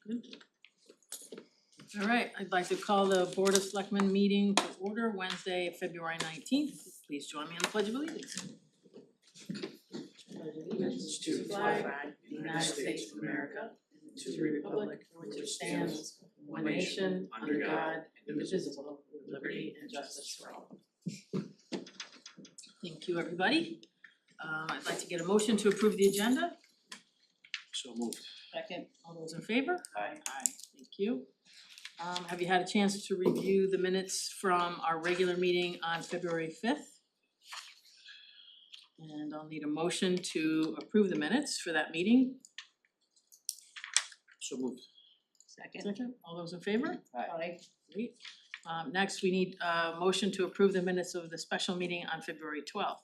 Good. All right, I'd like to call the Board of Selectmen meeting to order Wednesday, February 19th. Please join me on the Pledge of Allegiance. Pledge of allegiance to the flag of the United States of America, and to the republic for which it stands, one nation, under God, indivisible, with liberty and justice for all. Thank you, everybody. I'd like to get a motion to approve the agenda. So moved. Second. All those in favor? Aye. Aye, thank you. Have you had a chance to review the minutes from our regular meeting on February 5th? And I'll need a motion to approve the minutes for that meeting. So moved. Second. All those in favor? Aye. Great. Next, we need a motion to approve the minutes of the special meeting on February 12th.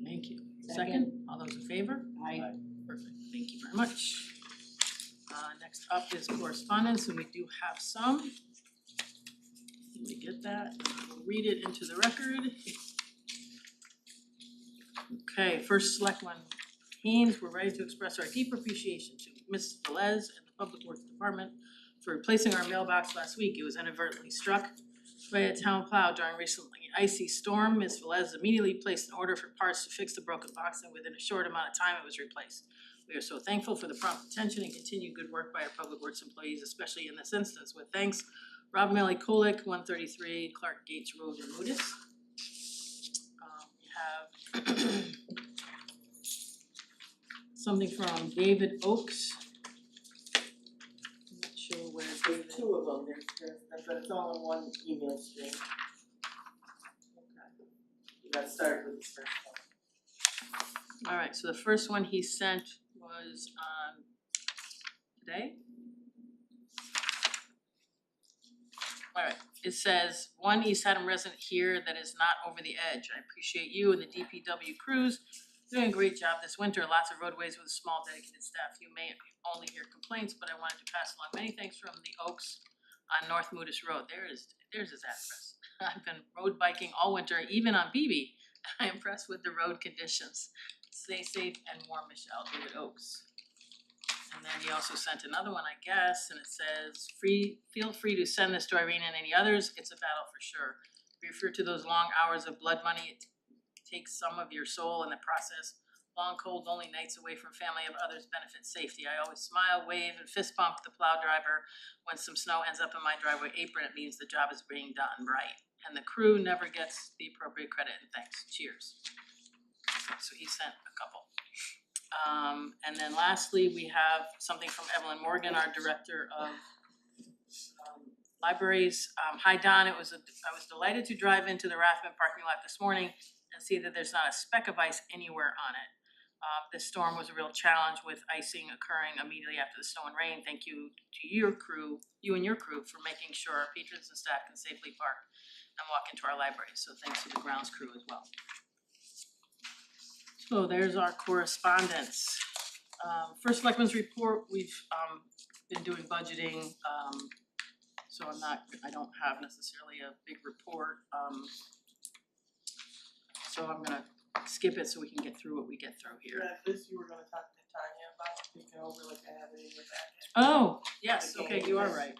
Thank you. Second. All those in favor? Aye. Perfect, thank you very much. Next up is correspondence, and we do have some. Let me get that, we'll read it into the record. Okay, first Selectman Haynes, we're ready to express our deep appreciation to Ms. Velez and the Public Works Department for replacing our mailbox last week. It was inadvertently struck by a town plow during recently icy storm. Ms. Velez immediately placed an order for parts to fix the broken box, and within a short amount of time it was replaced. We are so thankful for the prompt attention and continued good work by our Public Works employees, especially in this instance. With thanks, Rob Melly-Kolick, 133 Clark Gates Road in Ludus. We have something from David Oakes. I'm not sure where David. Two of them, but it's all in one email stream. You gotta start with the first one. Alright, so the first one he sent was today. Alright, it says, one East Haddam resident here that is not over the edge. I appreciate you and the DPW crews doing a great job this winter. Lots of roadways with a small dedicated staff. You may only hear complaints, but I wanted to pass along many thanks from the Oaks on North Moodus Road. There's his address. I've been road biking all winter, even on BB. I'm impressed with the road conditions. Stay safe and warm, Michelle, David Oaks. And then he also sent another one, I guess, and it says, feel free to send this to Irene and any others. It's a battle for sure. Refer to those long hours of blood money. It takes some of your soul in the process. Long, cold, lonely nights away from family of others benefit safety. I always smile, wave, and fist bump the plow driver. When some snow ends up in my driveway apron, it means the job is being done right. And the crew never gets the appropriate credit and thanks. Cheers. So he sent a couple. And then lastly, we have something from Evelyn Morgan, our Director of Libraries. Hi Don, I was delighted to drive into the Rathman parking lot this morning and see that there's not a speck of ice anywhere on it. This storm was a real challenge with icing occurring immediately after the snow and rain. Thank you to your crew, you and your crew, for making sure our patrons and staff can safely park and walk into our library. So thanks to the grounds crew as well. So there's our correspondence. First Selectmen's report, we've been doing budgeting, so I don't have necessarily a big report. So I'm gonna skip it so we can get through what we get through here. This you were gonna talk to Tanya about, you can overlook, I have it in your packet. Oh, yes, okay, you are right.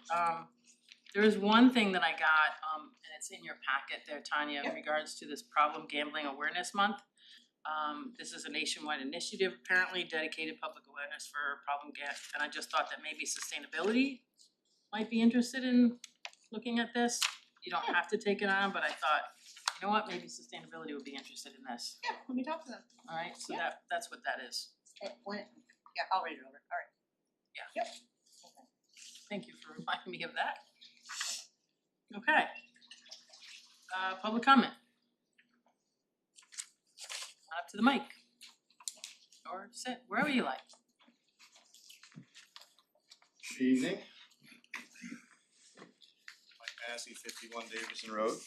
There is one thing that I got, and it's in your packet there, Tanya, in regards to this Problem Gambling Awareness Month. This is a nationwide initiative, apparently dedicated public awareness for problem gambling, and I just thought that maybe sustainability might be interested in looking at this. You don't have to take it on, but I thought, you know what, maybe sustainability would be interested in this. Yeah, let me talk to them. Alright, so Yeah. that's what that is. I'll read it over, alright. Thank you for reminding me of that. Okay. Public comment. Up to the mic. Or sit, wherever you like. Good evening. Mike Massey, 51 Davison Road.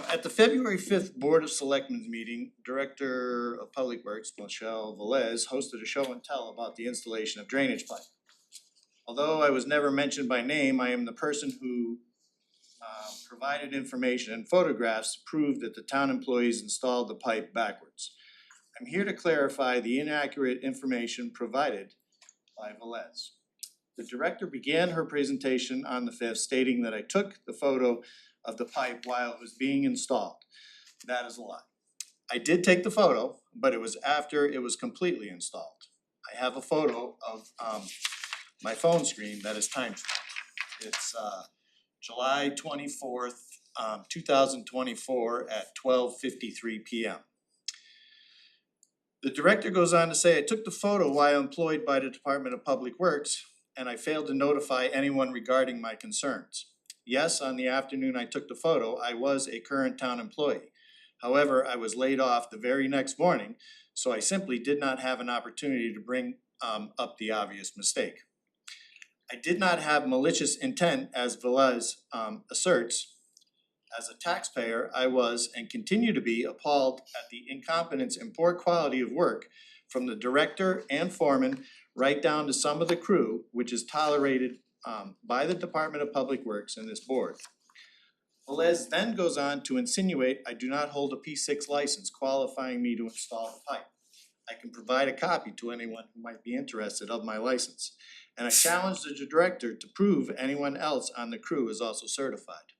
At the February 5th Board of Selectmen's meeting, Director of Public Works, Michelle Velez, hosted a show and tell about the installation of drainage pipe. Although I was never mentioned by name, I am the person who provided information and photographs to prove that the town employees installed the pipe backwards. I'm here to clarify the inaccurate information provided by Velez. The director began her presentation on the fifth stating that I took the photo of the pipe while it was being installed. That is a lie. I did take the photo, but it was after it was completely installed. I have a photo of my phone screen that is time stamped. It's July 24th, 2024 at 12:53 p.m. The director goes on to say, I took the photo while employed by the Department of Public Works, and I failed to notify anyone regarding my concerns. Yes, on the afternoon I took the photo, I was a current town employee. However, I was laid off the very next morning, so I simply did not have an opportunity to bring up the obvious mistake. I did not have malicious intent, as Velez asserts. As a taxpayer, I was and continue to be appalled at the incompetence and poor quality of work from the director and foreman right down to some of the crew, which is tolerated by the Department of Public Works and this board. Velez then goes on to insinuate I do not hold a P6 license qualifying me to install the pipe. I can provide a copy to anyone who might be interested of my license. And I challenge the director to prove anyone else on the crew is also certified.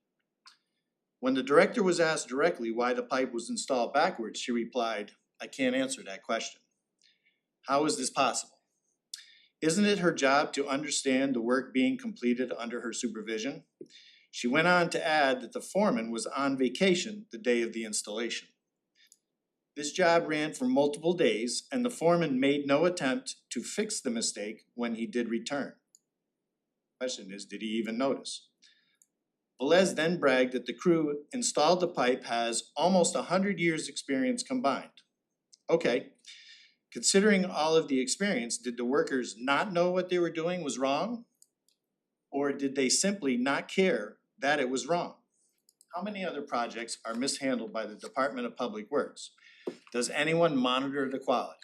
When the director was asked directly why the pipe was installed backwards, she replied, I can't answer that question. How is this possible? Isn't it her job to understand the work being completed under her supervision? She went on to add that the foreman was on vacation the day of the installation. This job ran for multiple days and the foreman made no attempt to fix the mistake when he did return. Question is, did he even notice? Velez then bragged that the crew installed the pipe has almost 100 years experience combined. Okay, considering all of the experience, did the workers not know what they were doing was wrong? Or did they simply not care that it was wrong? How many other projects are mishandled by the Department of Public Works? Does anyone monitor the quality?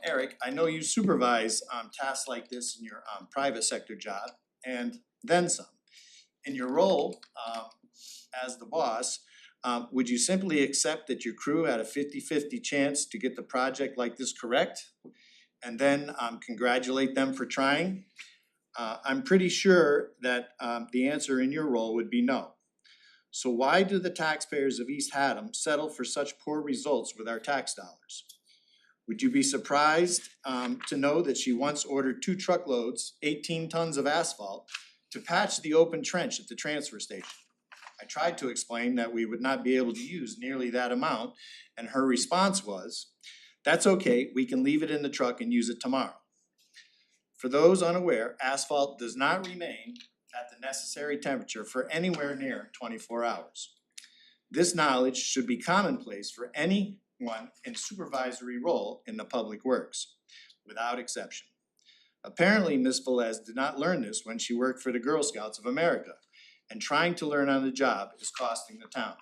Eric, I know you supervise tasks like this in your private sector job and then some. In your role as the boss, would you simply accept that your crew had a 50-50 chance to get the project like this correct? And then congratulate them for trying? I'm pretty sure that the answer in your role would be no. So why do the taxpayers of East Haddam settle for such poor results with our tax dollars? Would you be surprised to know that she once ordered 2 truckloads, 18 tons of asphalt, to patch the open trench at the transfer station? I tried to explain that we would not be able to use nearly that amount, and her response was, that's okay, we can leave it in the truck and use it tomorrow. For those unaware, asphalt does not remain at the necessary temperature for anywhere near 24 hours. This knowledge should be commonplace for anyone in supervisory role in the public works, without exception. Apparently, Ms. Velez did not learn this when she worked for the Girl Scouts of America, and trying to learn on the job is costing the town.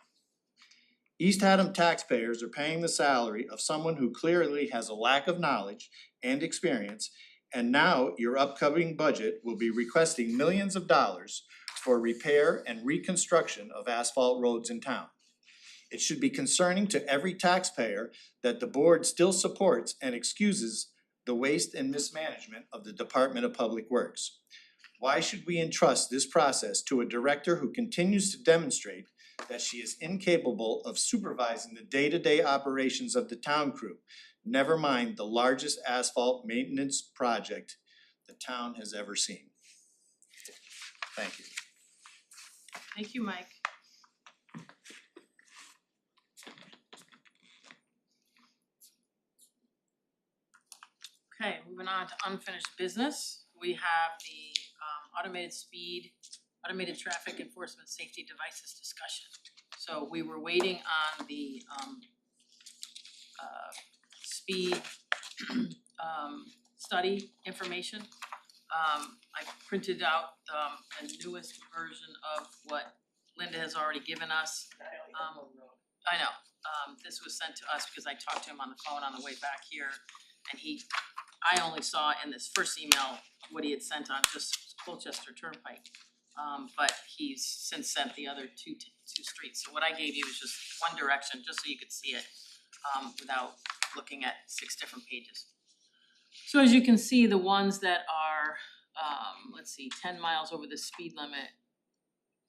East Haddam taxpayers are paying the salary of someone who clearly has a lack of knowledge and experience, and now your upcoming budget will be requesting millions of dollars for repair and reconstruction of asphalt roads in town. It should be concerning to every taxpayer that the board still supports and excuses the waste and mismanagement of the Department of Public Works. Why should we entrust this process to a director who continues to demonstrate that she is incapable of supervising the day-to-day operations of the town crew, never mind the largest asphalt maintenance project the town has ever seen? Thank you. Thank you, Mike. Okay, moving on to unfinished business. We have the automated traffic enforcement safety devices discussion. So we were waiting on the speed study information. I printed out the newest version of what Linda has already given us. I know, this was sent to us because I talked to him on the phone on the way back here, and I only saw in this first email what he had sent on just Colchester Turnpike. But he's since sent the other two streets. So what I gave you is just one direction, just so you could see it, without looking at 6 different pages. So as you can see, the ones that are, let's see, 10 miles over the speed limit,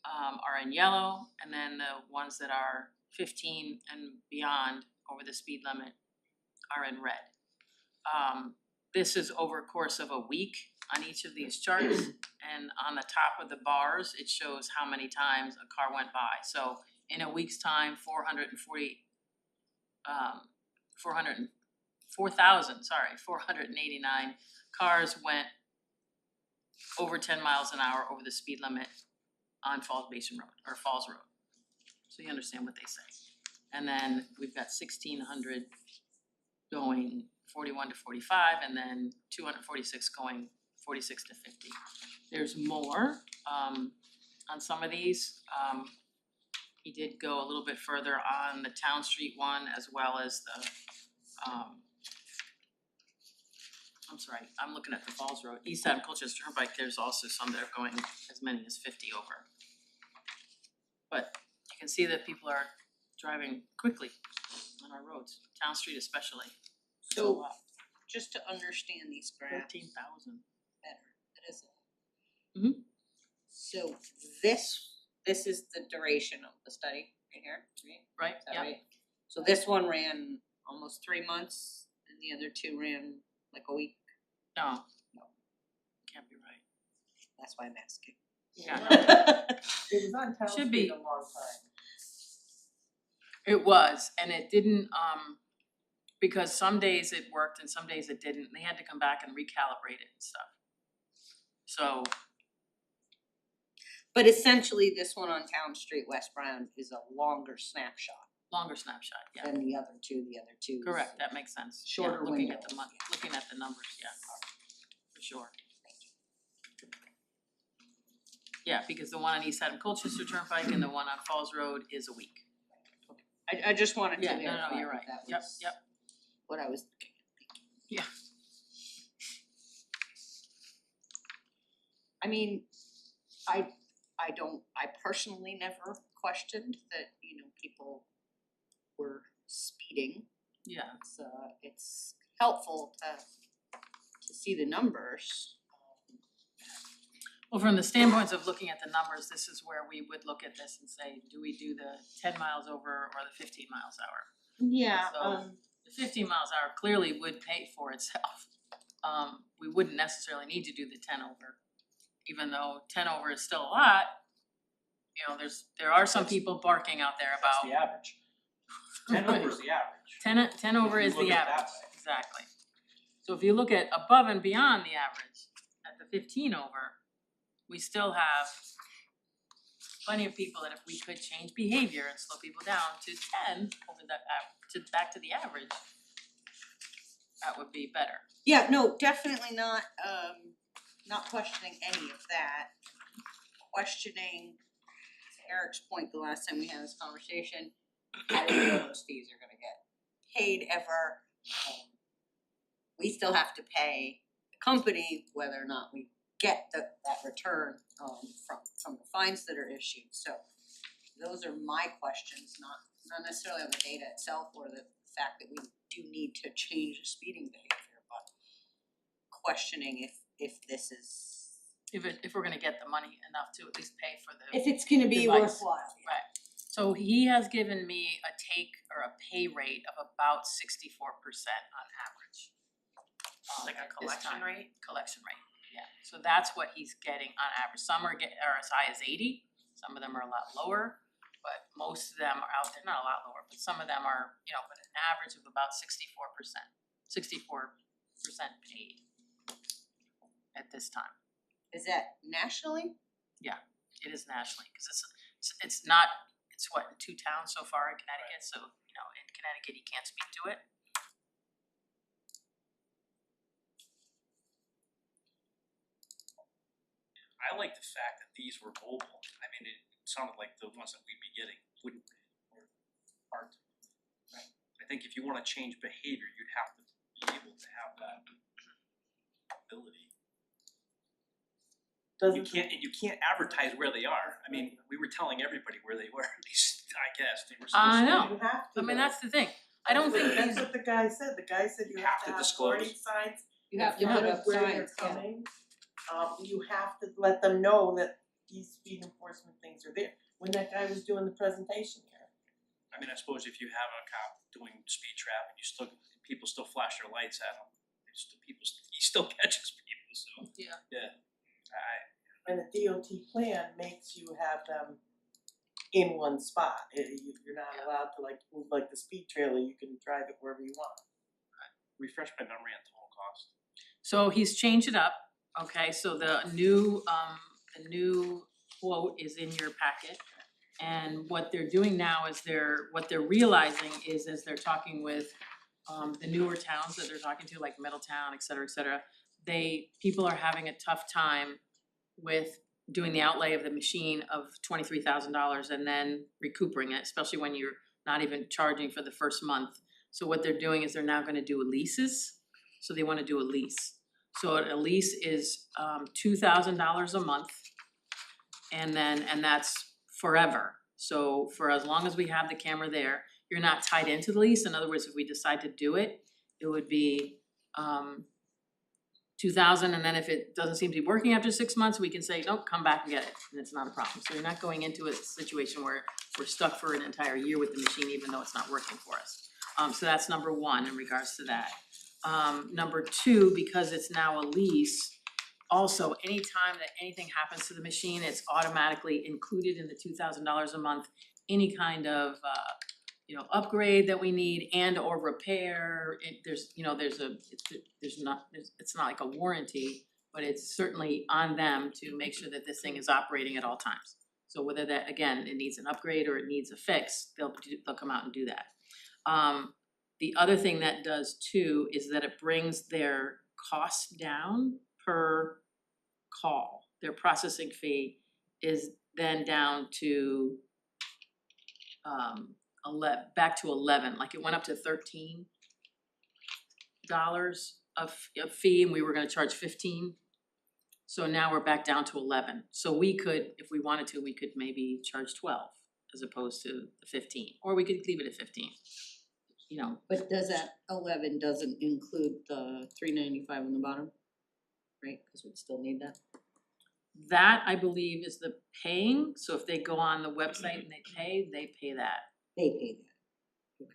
are in yellow, and then the ones that are 15 and beyond over the speed limit are in red. This is over a course of a week on each of these charts, and on the top of the bars, it shows how many times a car went by. So in a week's time, 489 cars went over 10 miles an hour over the speed limit on Falls Basin Road, or Falls Road. So you understand what they say. And then we've got 1,600 going 41 to 45, and then 246 going 46 to 50. There's more, on some of these. He did go a little bit further on the Town Street one, as well as the, I'm sorry, I'm looking at the Falls Road, East Haddam Colchester Turnpike, there's also some that are going as many as 50 over. But you can see that people are driving quickly on our roads, Town Street especially. So just to understand these graphs 13,000. better, it is. Mhm. So this is the duration of the study right here, right? Right, Is that yeah, right? So this one ran almost 3 months and the other two ran like a week. no. No. Can't be right. That's why I'm asking. Yeah, It was on Town Should Street be. a long time. it was, and it didn't, because some days it worked and some days it didn't, and they had to come back and recalibrate it and stuff. So, But essentially, this one on Town Street, West Brown, is a longer snapshot longer snapshot, yeah, than the other two. The other two. correct, that makes sense. Yeah, Shorter looking window. at the looking at the numbers, yeah, for sure. Yeah, because the one on East Haddam Colchester Turnpike and the one on Falls Road is a week. I just wanted to Yeah, verify no, you're that right, that yep, was yep, what I was thinking. yeah. I mean, I personally never questioned that, people were speeding. Yeah, It's helpful to see the numbers. well, from the standpoints of looking at the numbers, this is where we would look at this and say, do we do the 10 miles over or the 15 miles an hour? Yeah, So, the 15 miles an hour clearly would pay for itself. We wouldn't necessarily need to do the 10 over, even though 10 over is still a lot. You know, there are some people barking out there That's about the average. 10 over is the average. 10 over If you is look the at it that average, way. exactly. So if you look at above and beyond the average, at the 15 over, we still have plenty of people that if we could change behavior and slow people down to 10 over that back to the average, that would be better. yeah, no, definitely not questioning any of that. Questioning Eric's point the last time we had this conversation, I don't know those fees are gonna get paid ever. We still have to pay the company whether or not we get that return from the fines that are issued. So those are my questions, not necessarily on the data itself or the fact that we do need to change the speeding behavior, but questioning if this is, If we're gonna get the money enough to at least pay for the. if it's gonna be Device. worthwhile. Right, so he has given me a take or a pay rate of about 64% on average. Like a at this collection time. rate? Collection rate, yeah, so that's what he's getting on average, some are as high as 80, some of them are a lot lower, but most of them are out there, not a lot lower, but some of them are, but an average of about 64%, 64% paid at this time. Is that nationally? It is nationally, cause it's not, it's what, in 2 towns so far in Connecticut, so, in Connecticut, he can't speak to it. I like the fact that these were mobile. I mean, it sounded like the ones that we'd be getting wouldn't be, or aren't. I think if you wanna change behavior, you'd have to be able to have that ability. Doesn't. you can't advertise where they are. I mean, we were telling everybody where they were, at least, I guess, they were supposed to. I know. You have to. I mean, though. that's the thing. I don't think That's these, what the guy said. The guy said you You have have to to have disclose. warning signs. You have to in put front of up where signs, you're yeah. coming. You have to let them know that these speed enforcement things are there. When that guy was doing the presentation here. I mean, I suppose if you have a cop doing speed trap and people still flash their lights at him, he still catches people, so. Yeah. And a DOT plan makes you have them in one spot. You're not allowed to like move like the speed trailer, you can drive it wherever you want. Refresh my memory on total cost. so he's changed it up, okay, so the new quote is in your packet. And what they're doing now is what they're realizing is as they're talking with the newer towns that they're talking to, like Middletown, et cetera, people are having a tough time with doing the outlay of the machine of $23,000 and then recouping it, especially when you're not even charging for the first month. So what they're doing is they're now gonna do leases, so they wanna do a lease. So a lease is $2,000 a month. And that's forever. So for as long as we have the camera there, you're not tied into the lease. In other words, if we decide to do it, it would be $2,000, and then if it doesn't seem to be working after 6 months, we can say, nope, come back and get it, and it's not a problem. So you're not going into a situation where we're stuck for an entire year with the machine, even though it's not working for us. So that's number one in regards to that. Number two, because it's now a lease, also, anytime that anything happens to the machine, it's automatically included in the $2,000 a month. Any kind of upgrade that we need and or repair, it's not like a warranty, but it's certainly on them to make sure that this thing is operating at all times. So whether that, again, it needs an upgrade or it needs a fix, they'll come out and do that. The other thing that does too is that it brings their costs down per call. Their processing fee is then down to back to 11, like it went up to $13 of fee and we were gonna charge 15. So now we're back down to 11. So we could, if we wanted to, we could maybe charge 12 as opposed to the 15, or we could leave it at 15. But does that 11 doesn't include the $395 on the bottom? Right, cause we'd still need that. That I believe is the paying, so if they go on the website and they pay that. They pay that.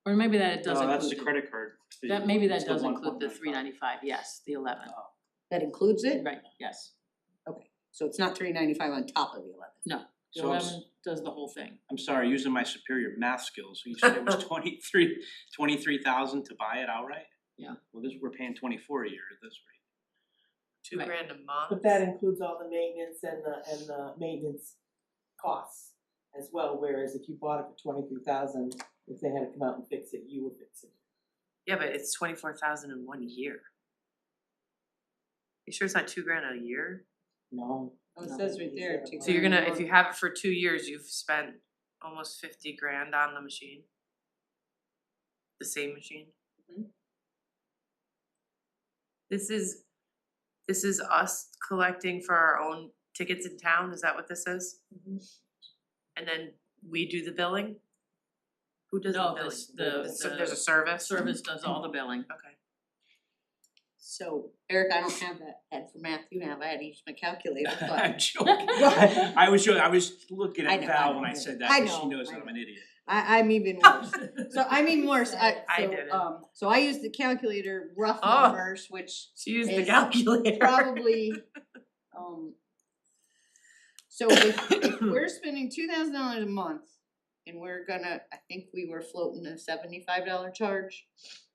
Or maybe that it does No, include that's the credit card. fee. that, maybe that It's the does include the 1.95. $395, yes, the 11, That includes it? right, yes. Okay, so it's not $395 on top of the 11. No, the So it's- 11 does the whole thing. I'm sorry, using my superior math skills, you said it was 23,000 to buy it outright? Yeah. Well, we're paying 24 a year at this rate. Right. $2,000 a month. But that includes all the maintenance and the maintenance costs as well, whereas if you bought it for 23,000, if they had to come out and fix it, you would fix it. Yeah, but it's 24,000 in 1 year. You sure it's not $2,000 a year? No. Oh, it says right there, So you're gonna, if you have it for 2 years, you've spent almost 50 grand on the machine? The same machine? Mhm. This is us collecting for our own tickets in town, is that what this is? And then we do the billing? Who does the No, billing? there's There's a service? Service does all the billing. Okay. So Eric, I don't have that head for math you have, I had to use my calculator, I'm but joking. I was joking, I was looking I at know, Val I when I know. said that, I because she know, knows I that I'm know. an idiot. I'm even worse. So I'm even worse, I so didn't. I used the calculator rough Oh. numbers, which She used the Is calculator. probably, so if we're spending $2,000 a month and we're gonna, I think we were floating a $75 charge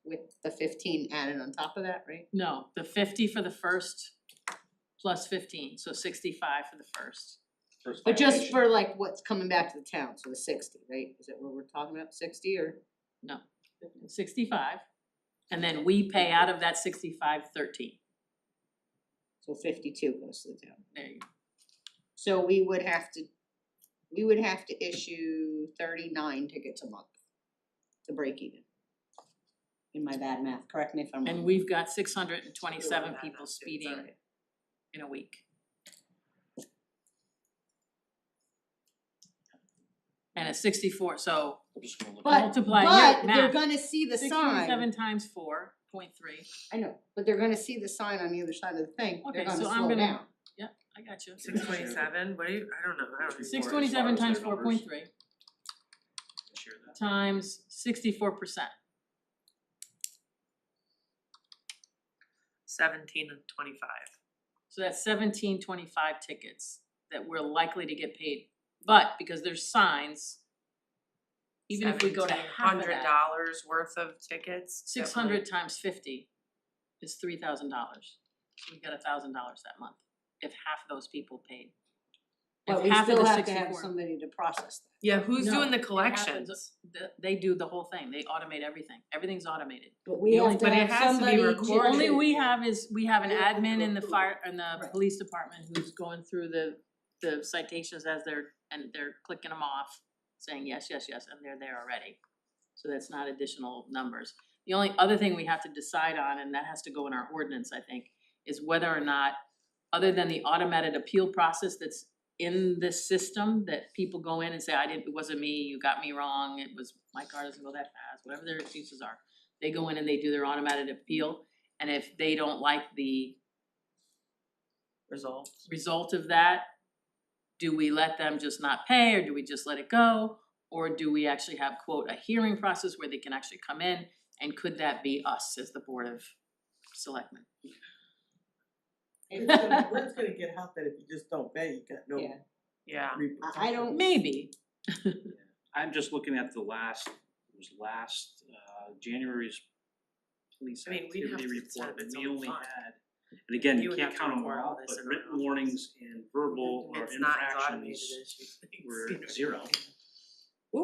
with the 15 added on top of that, right? No, the 50 for the first plus 15, so 65 for the first. First But just violation. for like what's coming back to the town, so the 60, right? Is that what we're talking about, 60 or? 65, and then we pay out of that 65, 13. So 52 goes to the town. There you go. So we would have to issue 39 tickets a month to break even. In my bad math, correct me if I'm wrong. And we've got 627 people speeding in a week. And it's 64, so I'm just gonna look. But multiply your but they're math. gonna see the sign. 6.7 times 4.3. I know, but they're gonna see the sign on the other side of the thing, they're Okay, gonna so I'm slow gonna- down. I got you. 627, what do you, I don't know, I don't. 627 times As far as their 4.3 Share that. times 64%. 1725. So that's 1725 tickets that we're likely to get paid. But because there's signs, even if we go to half of that, $1,700 worth of tickets. 600 times 50 is $3,000. So we got $1,000 that month, if half of those people paid. But If we half of still the have to have 64 somebody to process that. Yeah, who's No, doing the it collections? happens- They do the whole thing, they automate everything, everything's automated. But we The have only- to but it have has to be somebody to. recorded. Only we have is, we have an We have to admin in the approve. fire, in the Right. police department who's going through the citations as they're clicking them off, saying yes, yes, yes, and they're there already. So that's not additional numbers. The only other thing we have to decide on, and that has to go in our ordinance, I think, is whether or not, other than the automated appeal process that's in this system, that people go in and say, it wasn't me, you got me wrong, it was, my car doesn't go that fast, whatever their excuses are. They go in and they do their automated appeal, and if they don't like the result of that, do we let them just not pay, or do we just let it go? Or do we actually have, quote, a hearing process where they can actually come in, and could that be us as the Board of Selectmen? Word's gonna get out that if you just don't pay, you got no Yeah. Yeah. repercussions. I don't- Maybe. I'm just looking at the last, January's police I mean, we'd have activity to set report, its and we own only fund. had, and again, You you would can't have to count them record all all, this but in our written office. warnings and verbal or It's not as automated infractions. as you think. were you know. zero.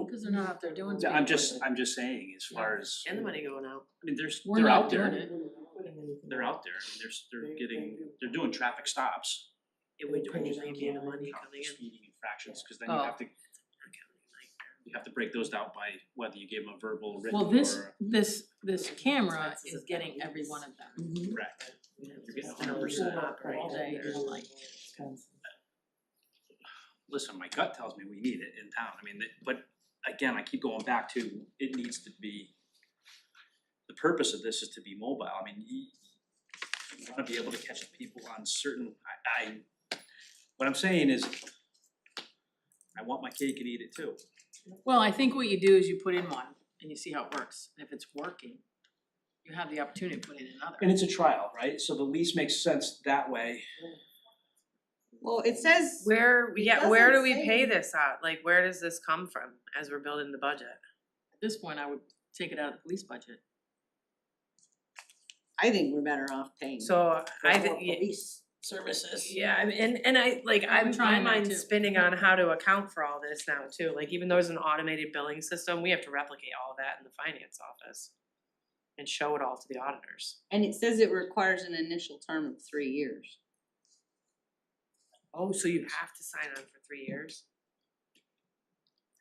Because they're not out there doing I'm anything. just saying, as far as, And the money going out. I mean, We're they're not out there, doing it. they're out there, I mean, they're doing traffic stops. It would They pay only be the them. money count coming in. Speeding infractions, cause then you Oh. have to, you have to break those down by whether you gave them a verbal, written, Well, or this camera is getting every one of them. correct. You're getting 100%. All day, all night. Listen, my gut tells me we need it in town, I mean, but again, I keep going back to, it needs to be, the purpose of this is to be mobile, I mean, you wanna be able to catch people on certain, what I'm saying is, I want my cake and eat it too. Well, I think what you do is you put in one, and you see how it works, and if it's working, you have the opportunity to put in another. And it's a trial, right, so the lease makes sense that way. Well, it says, Where, It yeah, where do doesn't we say- pay this at? Like, where does this come from as we're building the budget? At this point, I would take it out of the police budget. I think we're better off paying So for I more think, police services. yeah, I mean, and I, like, I'm my trying not mind's to. spinning on how to account for all this now too. Like, even though it's an automated billing system, we have to replicate all of that in the finance office and show it all to the auditors. And it says it requires an initial term of 3 years. Oh, so you have to sign on for 3 years?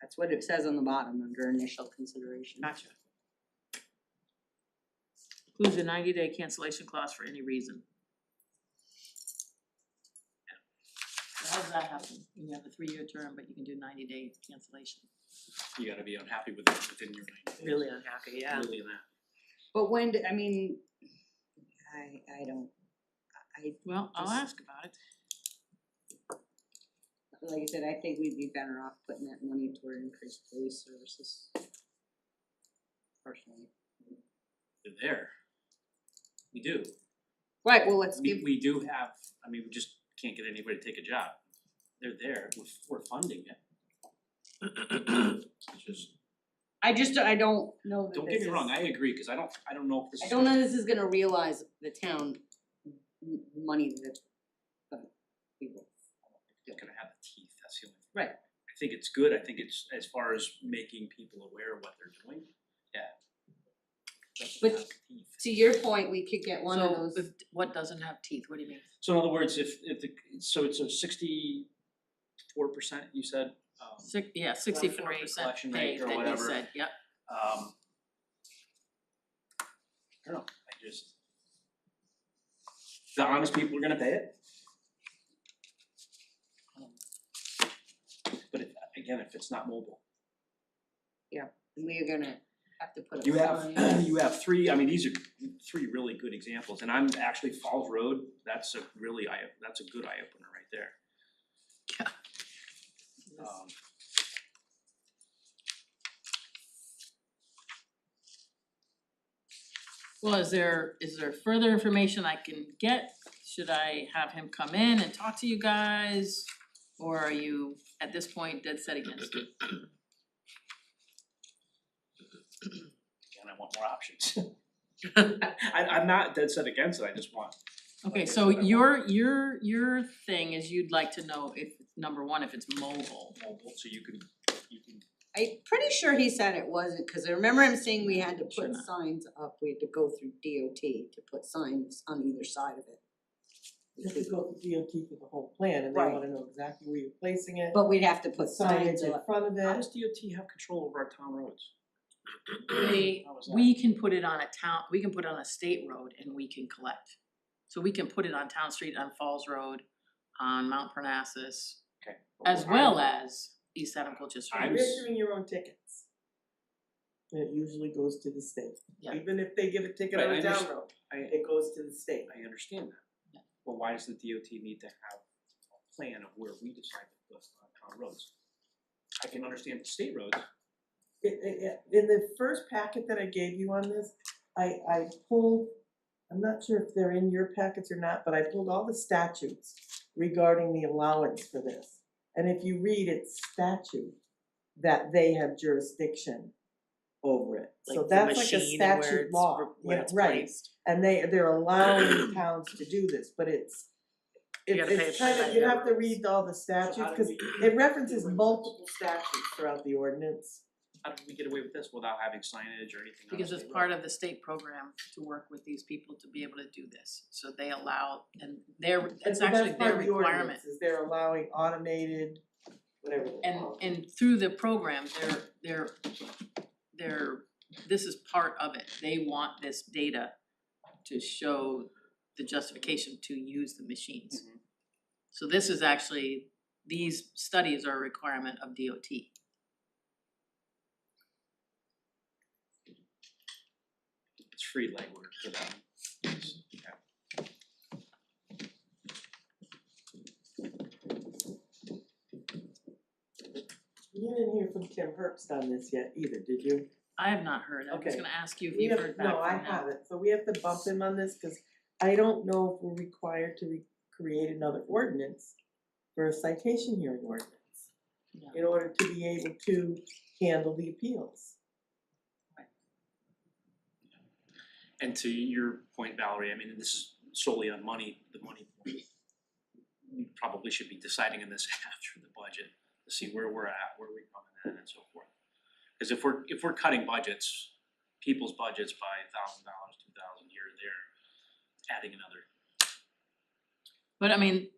That's what it says on the bottom under initial consideration. Gotcha. Includes a 90-day cancellation clause for any reason. How does that happen? You have a 3-year term, but you can do 90-day cancellation. You gotta be unhappy with it within your 90 days. Really unhappy, yeah. Really in that. But when, I mean, I don't, Well, I'll Just- ask about it. like I said, I think we'd be better off putting that money toward increased police services. Personally. They're there. We do. Right, well, let's give, We do have, I mean, we just can't get anybody to take a job. They're there, we're funding it. It's just, I don't know that don't this get me wrong, is- I agree, cause I don't know if this is. I don't know this is gonna realize the town money that people. It's gonna have the teeth, that's the only thing. Right. I think it's good, I think it's, as far as making people aware of what they're doing, yeah. Doesn't But- have the teeth. To your point, we could get one of So those. if, what doesn't have teeth, what do you mean? So in other words, if so it's a 64%, you said, 64% collection pay rate or that you whatever. said, yep. I don't know, I just. The honest people are gonna pay it. But if, again, if it's not mobile, And we are gonna have to put a You sign. have, you have three, I mean, these are three really good examples, and I'm actually Falls Road, that's a really that's a good eye opener right there. Um, Well, is there further information I can get? Should I have him come in and talk to you guys? Or are you at this point dead set against it? and I want more options. I'm not dead set against it, I just want, Okay, so your thing is you'd like to know if, number one, if it's mobile. mobile, so you can, I'm pretty sure he said it wasn't, cause I remember him saying we had to Sure put not. signs up, we had to go through DOT to put signs on either side of it. You have to go to DOT for the whole plan and they Right. wanna know exactly where you're placing it, But we'd have to put signage signs in up. front of how it. does DOT have control over our town roads? How is that? We can put it on a town, we can put it on a state road and we can collect. So we can put it on Town Street, on Falls Road, on Mount Parnassus, Okay. as well as East Haddam, Colchester. I'm You're s- issuing your own tickets. And it usually goes to the state, Yeah. even if they give a ticket Right, on I a town understand. road, I it goes to the state. understand that. Yeah. But why does the DOT need to have a plan of where we decide to put town roads? I can understand the state roads, In the first packet that I gave you on this, I pulled, I'm not sure if they're in your packets or not, but I pulled all the statutes regarding the allowance for this. And if you read it's statute, that they have jurisdiction over it. So Like the that's like a machine and where statute it's, law, where yeah, it's right. placed. And they're allowing towns to do this, but it's You gotta pay it's it kind by of, you have to governments. read all the statutes, how do cause we- it references multiple statutes throughout the ordinance. how did we get away with this without having signage or anything on the Because it's state part road? of the state program to work with these people to be able to do this, so they allow, and it's That's actually part their of the ordinance, requirement. is they're allowing automated, whatever they And call it. and through the program, this is part of it, they want this data to show the justification to use the machines. Mhm. So this is actually, these studies are a requirement of DOT. It's free legwork for them. Yeah. You didn't hear from Tim Herbst on this yet either, did you? I have not heard, I was Okay. gonna ask you if We you've have, heard back from no, I them. haven't, so we have to bump him on this, cause I don't know if we're required to create another ordinance for a citation hearing ordinance. Yeah. In order to be able to handle the appeals. And to your point, Valerie, I mean, this is solely on money, the money point. We probably should be deciding on this after the budget, to see where we're at, where we're coming in and so forth. Cause if we're cutting budgets, people's budgets by $1,000, $2,000 here or there, adding another. But I mean,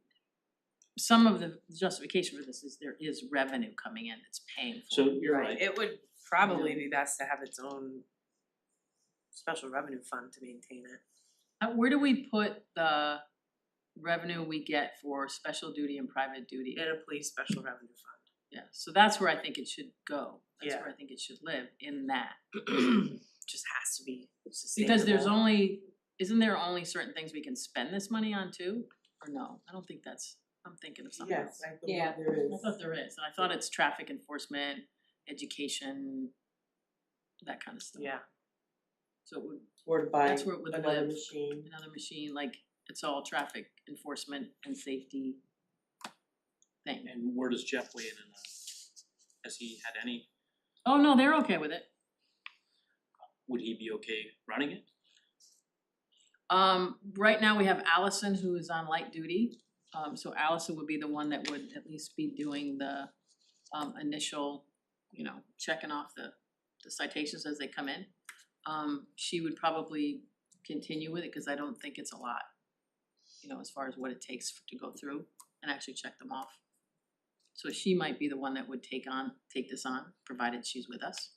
some of the justification for this is there is revenue coming in that's paying for it. So you're right. It would probably be best to have its own special revenue fund to maintain it. Where do we put the revenue we get for special duty and private duty? In a police special revenue fund. Yeah, so that's where I think it should go, that's Yeah. where I think it should live, in that. Just has to be sustainable. Because there's only, isn't there only certain things we can spend this money on too? Or no, I don't think that's, I'm thinking of something else. Yes, I believe Yeah. there is. I thought there is, and I thought it's traffic enforcement, education, that kind of stuff. Yeah, So it would, Or to buy that's where it would another live. machine. Another machine, like, it's all traffic enforcement and safety thing. And where does Jeff weigh in on that? Has he had any, Oh, no, they're okay with it. would he be okay running it? Right now we have Allison who is on light duty. So Allison would be the one that would at least be doing the initial, checking off the citations as they come in. She would probably continue with it, cause I don't think it's a lot. As far as what it takes to go through and actually check them off. So she might be the one that would take this on, provided she's with us.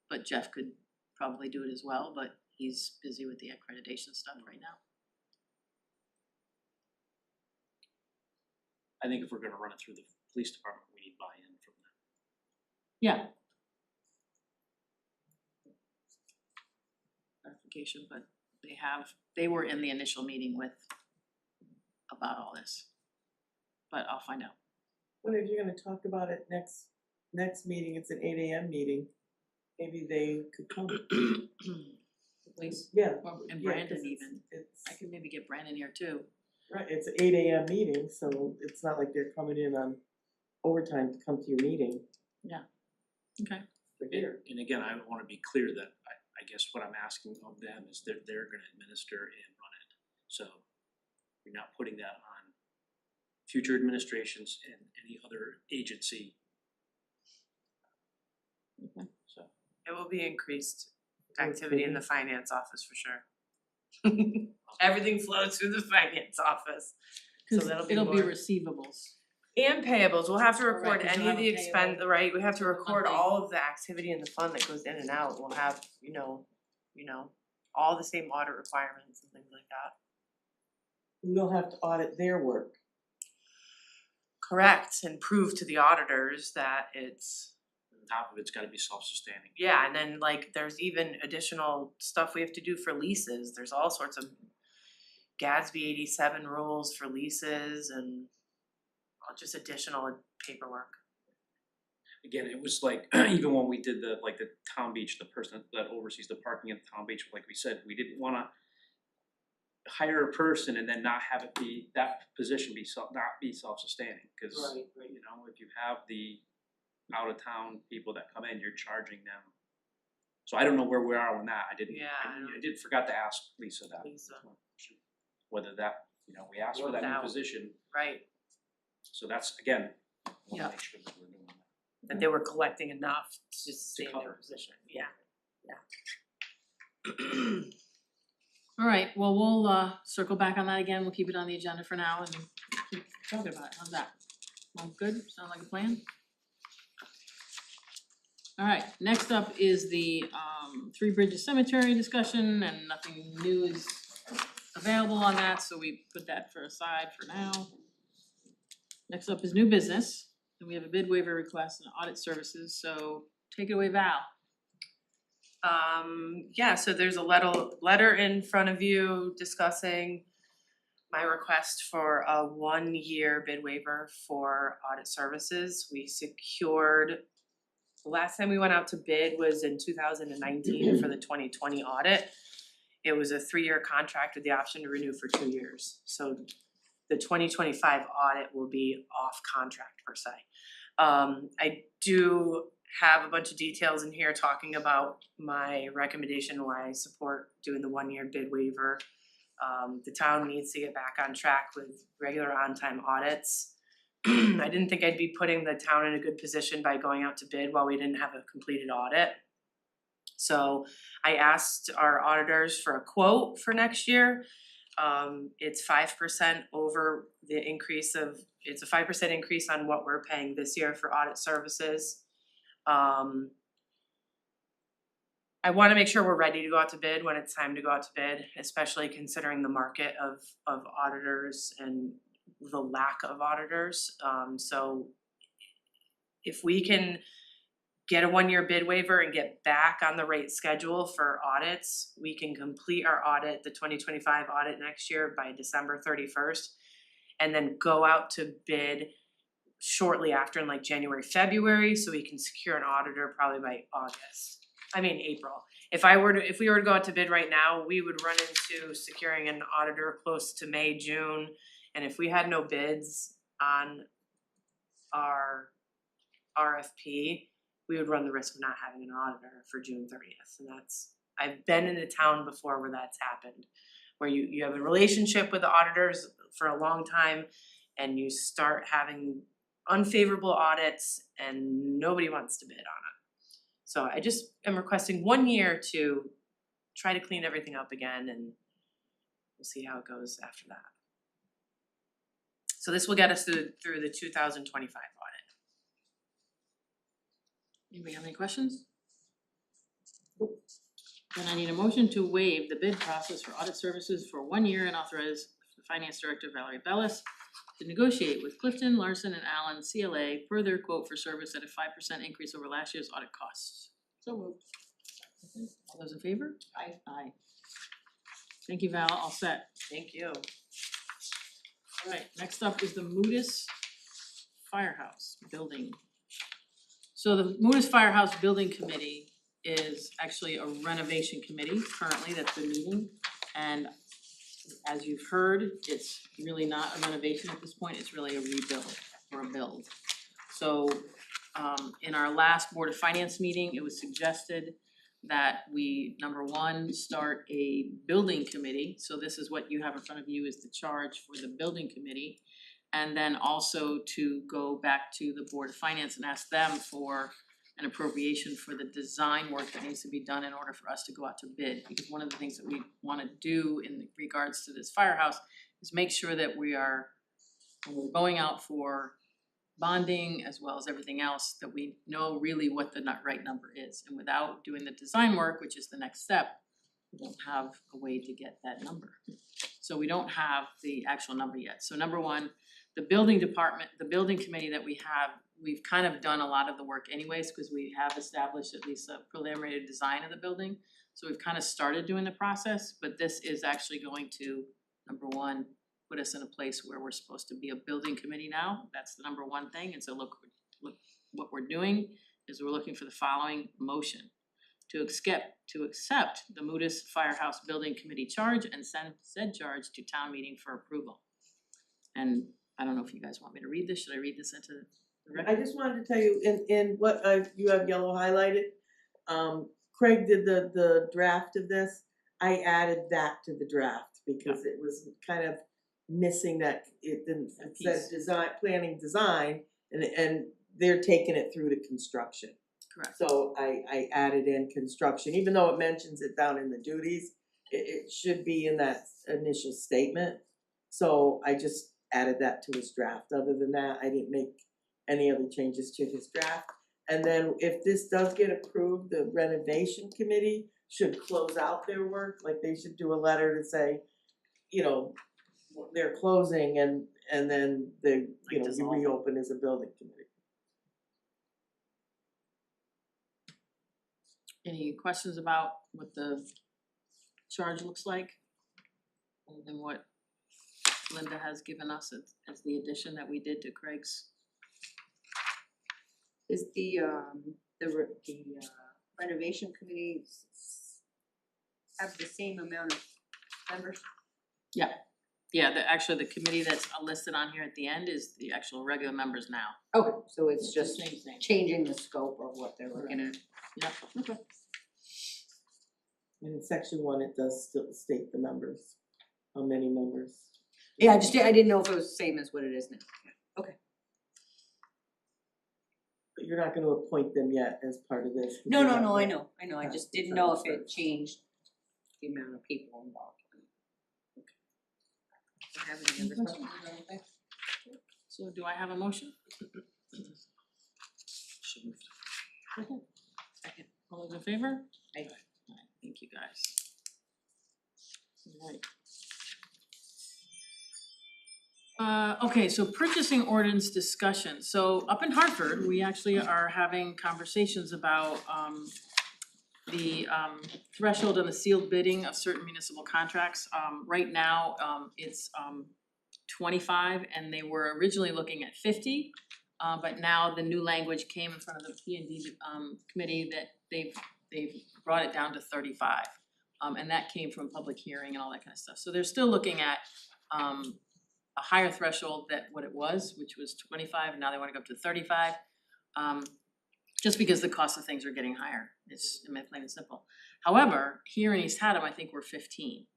But Jeff could probably do it as well, but he's busy with the accreditation stuff right now. I think if we're gonna run it through the police department, we need buy-in from them. Yeah. clarification, but they were in the initial meeting with about all this. But I'll find out. Wonder if you're gonna talk about it next meeting, it's an 8 AM meeting, maybe they could come. Please, Yeah. and yeah, Brandon 'cause even. It's, I could maybe get Brandon here too. right, it's an 8 AM meeting, so it's not like they're coming in on overtime to come to your meeting. Okay. They're here. And again, I wanna be clear that I guess what I'm asking of them is they're gonna administer and run it. So you're not putting that on future administrations and any other agency. So, It will be increased activity in the finance office for sure. Everything flows through the finance office. So that'll be It'll be more. receivables. And payables, we'll have to Correct, record 'cause any you'll of have the a expense, payroll. right, we have to It's a record monthly. all of the activity in the fund that goes in and out, we'll have, all the same audit requirements and things like that. We'll have to audit their work. Correct, and prove to the auditors that it's, on top of it's gotta be self-sustaining. yeah, and then like there's even additional stuff we have to do for leases, there's all sorts of Gatsby 87 rules for leases and just additional paperwork. Again, it was like, even when we did the town beach, the person that oversees the parking at the town beach, like we said, we didn't wanna hire a person and then not have it be, that position not be self-sustaining, cause you know, if you have the out of town people that come in, you're charging them. So I don't know where we are on that, I did forgot to ask Lisa that. Lisa. Whether that, we asked for Worked that new out. position, Right, so that's, again, I Yeah. wanna make sure that we're doing that. that they were collecting enough to sustain their cover. position, yeah. Alright, well, we'll circle back on that again, we'll keep it on the agenda for now and keep talking about it, how's that? All good, sound like a plan? Alright, next up is the Three Bridges Cemetery discussion and nothing new is available on that, so we put that aside for now. Next up is new business, and we have a bid waiver request and audit services, so take it away, Val. Yeah, so there's a letter in front of you discussing my request for a 1-year bid waiver for audit services. We secured, the last time we went out to bid was in 2019 for the 2020 audit. It was a 3-year contract with the option to renew for 2 years. So the 2025 audit will be off contract per se. I do have a bunch of details in here talking about my recommendation why I support doing the 1-year bid waiver. The town needs to get back on track with regular on-time audits. I didn't think I'd be putting the town in a good position by going out to bid while we didn't have a completed audit. So I asked our auditors for a quote for next year. It's 5% over the increase of, it's a 5% increase on what we're paying this year for audit services. I wanna make sure we're ready to go out to bid when it's time to go out to bid, especially considering the market of auditors and the lack of auditors. So if we can get a 1-year bid waiver and get back on the rate schedule for audits, we can complete our audit, the 2025 audit next year by December 31st, and then go out to bid shortly after in like January, February, so we can secure an auditor probably by April. If we were to go out to bid right now, we would run into securing an auditor close to May, June, and if we had no bids on our RFP, we would run the risk of not having an auditor for June 30th, and I've been in a town before where that's happened, where you have a relationship with the auditors for a long time, and you start having unfavorable audits and nobody wants to bid on it. So I just am requesting 1 year to try to clean everything up again, and we'll see how it goes after that. So this will get us through the 2025 audit. Anybody have any questions? Then I need a motion to waive the bid process for audit services for 1 year and authorize the Finance Director Valerie Bellis to negotiate with Clifton, Larson and Allen CLA per their quote for service at a 5% increase over last year's audit costs. So moved. All those in favor? Aye. Aye. Thank you, Val, all set. Thank you. Alright, next up is the Moodus Firehouse Building. So the Moodus Firehouse Building Committee is actually a renovation committee currently that's been meeting. And as you've heard, it's really not a renovation at this point, it's really a rebuild or a build. So in our last Board of Finance meeting, it was suggested that we, number one, start a building committee. So this is what you have in front of you is the charge for the building committee. And then also to go back to the Board of Finance and ask them for an appropriation for the design work that needs to be done in order for us to go out to bid. Because one of the things that we wanna do in regards to this firehouse is make sure that we are, when we're going out for bonding as well as everything else, that we know really what the right number is. And without doing the design work, which is the next step, we don't have a way to get that number. So we don't have the actual number yet. So number one, the building department, the building committee that we have, we've kind of done a lot of the work anyways, because we have established at least a preliminary design of the building. So we've kind of started doing the process, but this is actually going to, number one, put us in a place where we're supposed to be a building committee now. That's the number one thing. And so look, what we're doing is we're looking for the following motion. To accept the Moodus Firehouse Building Committee charge and send said charge to town meeting for approval. And I don't know if you guys want me to read this, should I read this into the record? I just wanted to tell you, in what you have yellow highlighted, Craig did the draft of this. I added that to the draft because it was kind of missing that, it didn't, it says design, planning design, and they're taking it through to construction. Correct. So I added in construction, even though it mentions it down in the duties, it should be in that initial statement. So I just added that to his draft. Other than that, I didn't make any other changes to his draft. And then if this does get approved, the renovation committee should close out their work, like they should do a letter to say, you know, they're closing and then they, you know, you reopen as a building committee. Any questions about what the charge looks like? Other than what Linda has given us as the addition that we did to Craig's? Is the renovation committee have the same amount of members? Yeah, actually the committee that's listed on here at the end is the actual regular members now. Okay, so it's just Same thing. changing the scope of what they're looking at. Yeah, okay. And in section 1, it does still state the members, how many members. Yeah, I didn't know if it was the same as what it is now. But you're not gonna appoint them yet as part of this. No, I know, I just didn't know if it changed the amount of people involved. Do you have any other questions or anything? So do I have a motion? So moved. Second. All those in favor? Aye. Alright, thank you guys. Alright. Okay, so purchasing ordinance discussion. So up in Hartford, we actually are having conversations about the threshold and the sealed bidding of certain municipal contracts. Right now, it's 25 and they were originally looking at 50. But now the new language came in front of the P&D committee that they've brought it down to 35. And that came from public hearing and all that kind of stuff. So they're still looking at a higher threshold than what it was, which was 25, and now they wanna go up to 35. Just because the cost of things are getting higher, it's plain and simple. However, here in East Haddam, I think we're 15.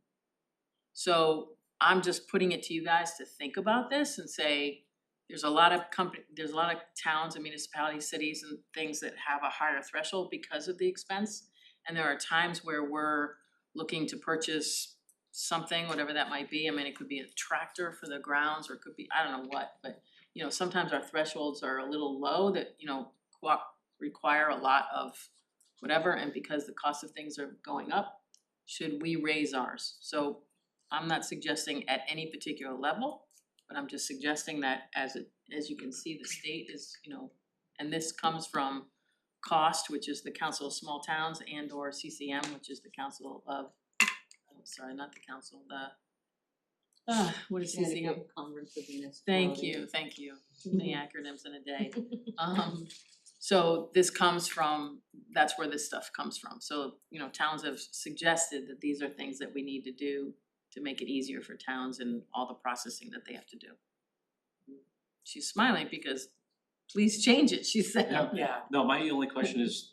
So I'm just putting it to you guys to think about this and say, there's a lot of towns and municipalities, cities and things that have a higher threshold because of the expense. And there are times where we're looking to purchase something, whatever that might be. I mean, it could be a tractor for the grounds, or it could be, I don't know what, but you know, sometimes our thresholds are a little low that, you know, require a lot of whatever, and because the cost of things are going up, should we raise ours? So I'm not suggesting at any particular level, but I'm just suggesting that as you can see, the state is, you know, and this comes from cost, which is the Council of Small Towns, and or CCM, which is the Council of, oh, sorry, not the council, what is CCM? Conference of Municipalities. Thank you, too many acronyms in a day. So this comes from, that's where this stuff comes from, so, you know, towns have suggested that these are things that we need to do to make it easier for towns and all the processing that they have to do. She's smiling because, please change it, she said. Yeah. Yeah. No, my only question is,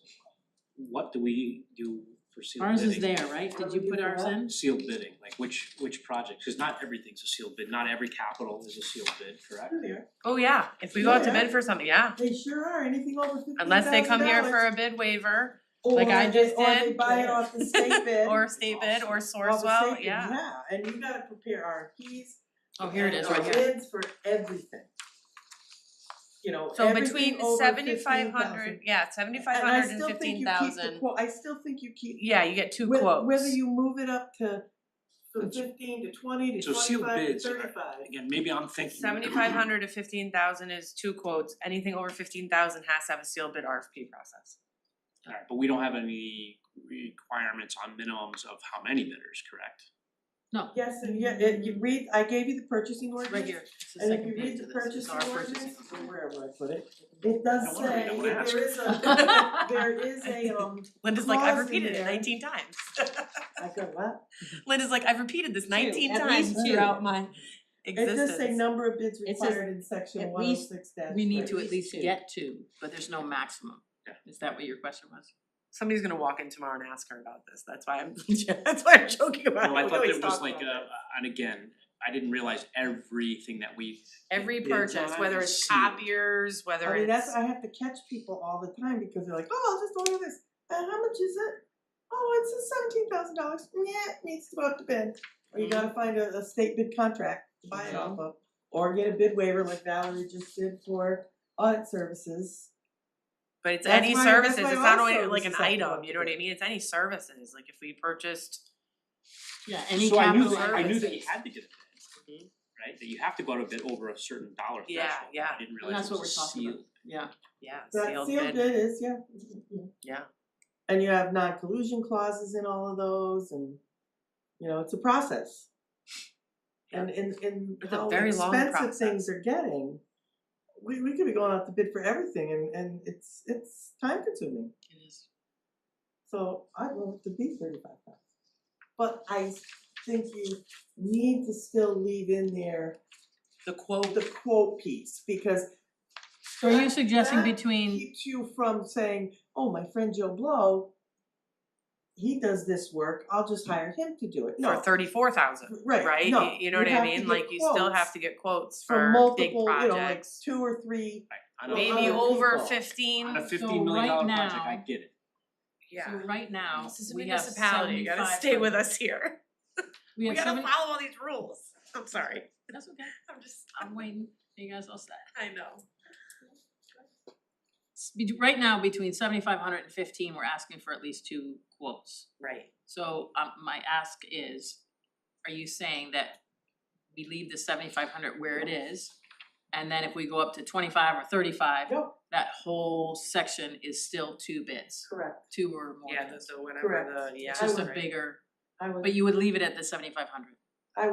what do we do for sealed bidding? Ours is there, right? Did you put ours in? Sealed bidding, like which projects, cause not everything's a sealed bid, not every capital is a sealed bid, correct? Sure they are. Oh, yeah, if we go out to Yeah. bid for something, yeah, They sure are, anything over $15,000. unless they come here for a bid waiver, like I just Or they did. buy it off the state bid. or state bid, or Off the Sourcewell, state bid, yeah. Yeah, and you gotta prepare RFPs. Oh, here it is, and right here. bids for everything. You know, So everything between over 7,500, 15,000. yeah, 7,500 and 15,000, I still think you keep, yeah, you get two whether quotes. you move it up to from 15 to 20 to So sealed 25 to bids, 35. again, maybe I'm thinking. 7,500 to 15,000 is two quotes, anything over 15,000 has to have a sealed bid RFP process. Alright, but we don't have any requirements on minimums of how many bidders, correct? No, Yes, and you read, I gave you the purchasing ordinance. right here, it's the And if second you page read of the this, it's purchasing our purchasing. ordinance, or wherever I put it, it does I wanna read, say, I wanna ask. there is a, Linda's like, I've clause in repeated it there. 19 times. I got what? Linda's like, I've repeated this 19 at times least two. throughout my It existence. does say number of bids It says required in section at 106 dash. We need to at three. least get two, but there's no maximum. Yeah. Is that what your question was? Somebody's gonna walk in tomorrow and ask her about this, that's why I'm joking about it. No, I We thought always there was talk like about it. and again, I didn't realize everything that we. Every bids purchase, on whether is it's sealed. copiers, whether I mean, it's. I have to catch people all the time because they're like, oh, I'll just order this, and how much is it? Oh, it's $17,000, yeah, it needs to go up to bid. Or you gotta find a state bid contract to buy it off of, or get a bid waiver like Valerie just did for audit services. But it's That's any why- services, that's why it's all not only like an services have to go item, up you to know what I bid. mean, it's any services, like if we purchased. Yeah, any So I knew capital. that, I knew that services. you had to get a bid, Mhm. right, that you have to go to a bid over a certain dollar threshold. Yeah, yeah. I didn't And realize that's it what we're was talking about, sealed. yeah. Yeah, That sealed sealed bid, bid is, yeah. yeah, And you have non-collusion clauses in all of those, and, you know, it's a process. And in It's a how very long expensive things process. are getting, we could be going out to bid for everything, and it's time consuming. It is. So I want it to be 35,000. But I think you need to still leave in there the quote, the quote piece, because So are you suggesting that between, keeps you from saying, oh, my friend Joe Blow, he does this work, I'll just hire him to do it. for No, 34,000, right, right? no, You know you what I have to mean, get like you still have quotes to get quotes for for multiple, big you know, like projects. 2 or 3. I know. Maybe other over people. 15, On a So $15 million right project, now- I get it. yeah. so right now, This is a we have municipality, you gotta stay with 7,500. us here. We We have gotta 7, follow all these rules. I'm sorry, that's okay, I'm I'm waiting, you guys all set. I know. Right now, between 7,500 and 15, we're asking for at least 2 quotes. Right. So my ask is, are you saying that we leave the 7,500 where it is? And then if we go up to 25 or 35, Yep, that whole section is still 2 bids, correct. 2 or more Yeah, bids. so whenever Correct. the, yeah. It's just a right. bigger, I would, but you would leave it at the 7,500. I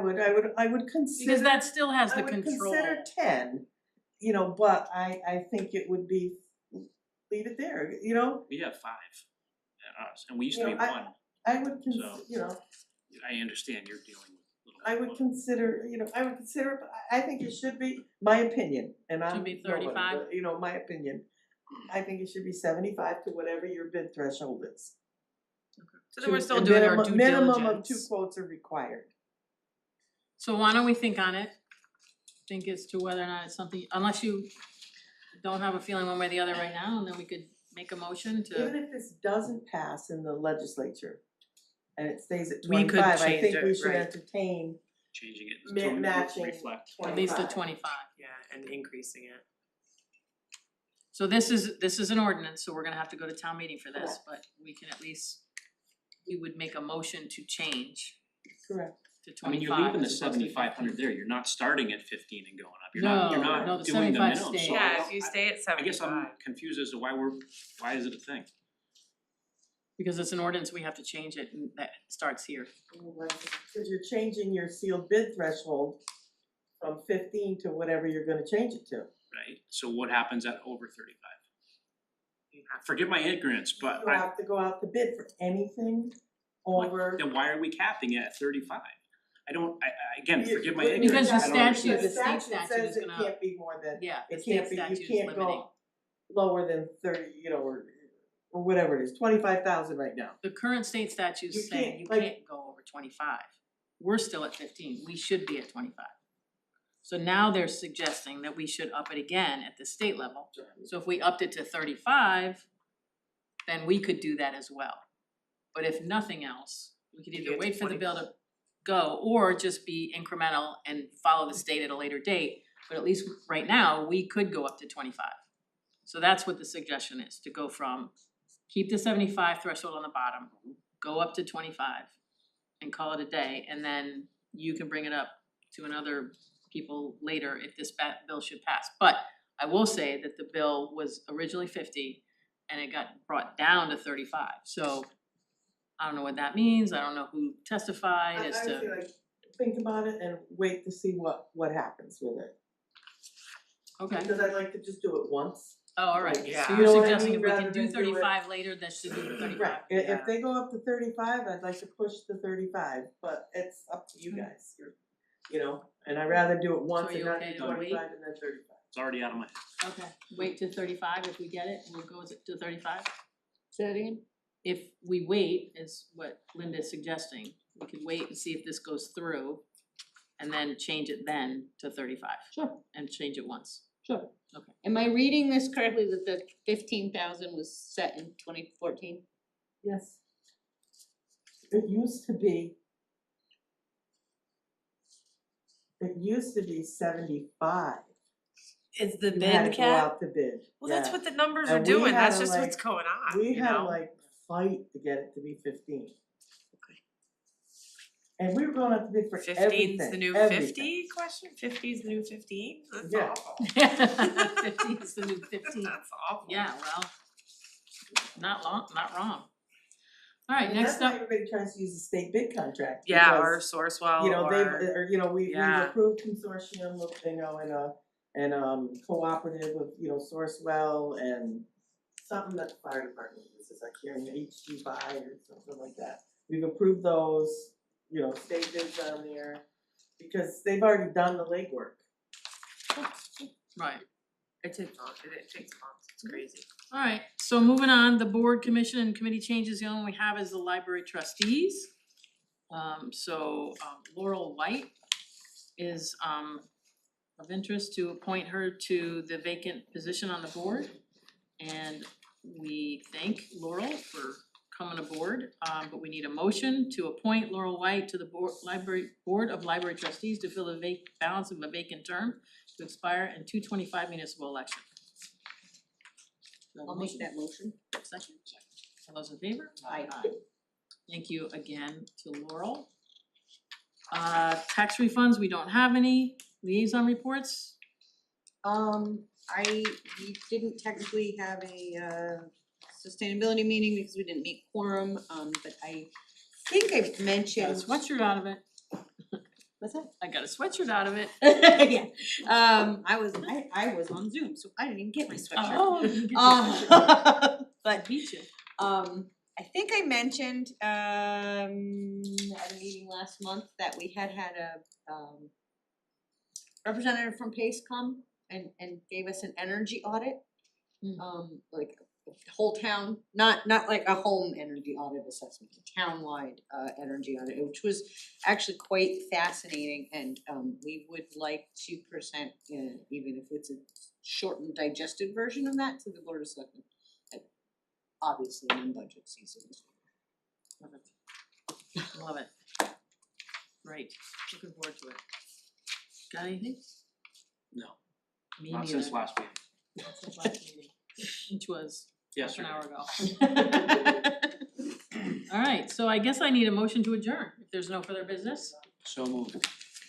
would consider. Because that still has the I would control. consider 10, you know, but I think it would be, leave it there, you know? We have 5 at us, and we used to You be know, 1. I would So- you know, I understand you're dealing with little. I would consider, you know, I would consider, it, but I think it should be, my opinion, and I'm Should be nobody, 35? but, you know, my opinion. I think it should be 75 to whatever your bid threshold is. So then we're Two- still a doing our minimum- due Minimum of 2 diligence. quotes are required. So why don't we think on it? Think as to whether or not it's something, unless you don't have a feeling one way or the other right now, and then we could make a motion to. Even if this doesn't pass in the legislature and it stays at We could 25, I change think we it, should right. entertain Changing it Ma- to matching reflect. At least the 25. 25. Yeah, and increasing it. So this is an ordinance, so we're gonna have to go to town meeting for this, but we can at least, we would make a motion to change Correct. to I mean, 25 you're leaving the as opposed to 7,500 there, you're not starting at 15 and going up, you're No, not no, the doing the 75 minimum, so stays. Yeah, if you stay at I 75. guess I'm confused as to why is it a thing? Because it's an ordinance, we have to change it and that starts here. Cause you're changing your sealed bid threshold from 15 to whatever you're gonna change it to. Right, so what happens at over 35? You have to- Forgive my ignorance, but You have to go out to bid for anything over. then why are we capping it at 35? I don't, again, You- forgive my because ignorance, the I don't statute- understand. the state statute statute is says it gonna- can't be more than, Yeah, the it state can't be, statute you is can't limiting. go lower than 30, or whatever it is, 25,000 right now. The current state statutes You say can't, you like- can't go over 25. We're still at 15, we should be at 25. So now they're suggesting that we should up it again at the state level. So if we upped it to 35, then we could do that as well. But if nothing else, we could You either get to wait for the 20. bill to go or just be incremental and follow the state at a later date. But at least right now, we could go up to 25. So that's what the suggestion is, to go from, keep the 75 threshold on the bottom, go up to 25 and call it a day, and then you can bring it up to another people later if this bill should pass. But I will say that the bill was originally 50 and it got brought down to 35. So I don't know what that means, I don't know who testified I as would say to, like, think about it and wait to see what happens with it. okay, Because I'd like to just do it once. oh, alright, Yeah. so You you're know what I suggesting mean, if we rather can do than do it- 35 later, that should do the 35. Right, Yeah. if they go up to 35, I'd like to push the 35, but it's up to you guys, and I'd rather do it once are and you not okay do to wait? 25 and then 35. It's already out of my head. Okay, wait to 35 if we get it, we'll go to 35? Say that again? If we wait, is what Linda's suggesting, we could wait and see if this goes through and then change it then to 35. Sure. And change it once. Sure. Okay. Am I reading this correctly that the 15,000 was set in 2014? Yes. It used to be 75. Is the You had bid to go cap? out to bid. Well, that's Yeah. what the numbers And are we doing, had that's to, just like- what's going on, We you had to know? like fight to get it to be 15. Okay. And we were going out to bid for everything, 15's the new everything. 50 question? 50's the new 15? That's Yeah. awful. 15 is the new 15. That's awful. Yeah, well, not wrong. Alright, And next that's why up, everybody tries to use the state bid contract. Yeah, because, or Sourcewell or. we've Yeah. approved consortium of, and cooperative with, Sourcewell and something that the fire department uses, like here in HG buy or something like that. We've approved those, state bids on there, because they've already done the legwork. right. It takes months, it's crazy. Alright, so moving on, the board, commission and committee changes, the only one we have is the library trustees. Laurel White is of interest to appoint her to the vacant position on the board. And we thank Laurel for coming aboard, but we need a motion to appoint Laurel White to the Board of Library Trustees to fill the balance of a vacant term to expire in 2/25 municipal election. Do I have a I'll make that motion. Second. All those in favor? Aye. Thank you again to Laurel. Tax refunds, we don't have any. Liaison reports? We didn't technically have a sustainability meeting because we didn't meet quorum, but I think I Got a mentioned. sweatshirt out of it. What's that? I got a sweatshirt out of it. Yeah, I was on Zoom, so I didn't even get my sweatshirt. Oh, you get your sweatshirt. But Beat you. I think I mentioned at a meeting last month that we had a representative from PACE come and gave us an energy audit. Like the whole town, not like a home energy audit assessment, a townwide energy audit, which was actually quite fascinating, and we would like to present, even if it's a shortened digested version of that, to the Board of Selectmen. Obviously in budget season. Love it. Love it. Great, looking forward to it. Got anything? No, Me not neither. since last week. Not since last meeting, which was half Yesterday. an hour ago. Alright, so I guess I need a motion to adjourn, if there's no further business. So moved.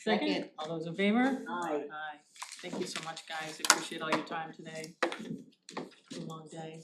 Second. All those in favor? Aye. Aye. Thank you so much, guys. I appreciate all your time today. It's a long day.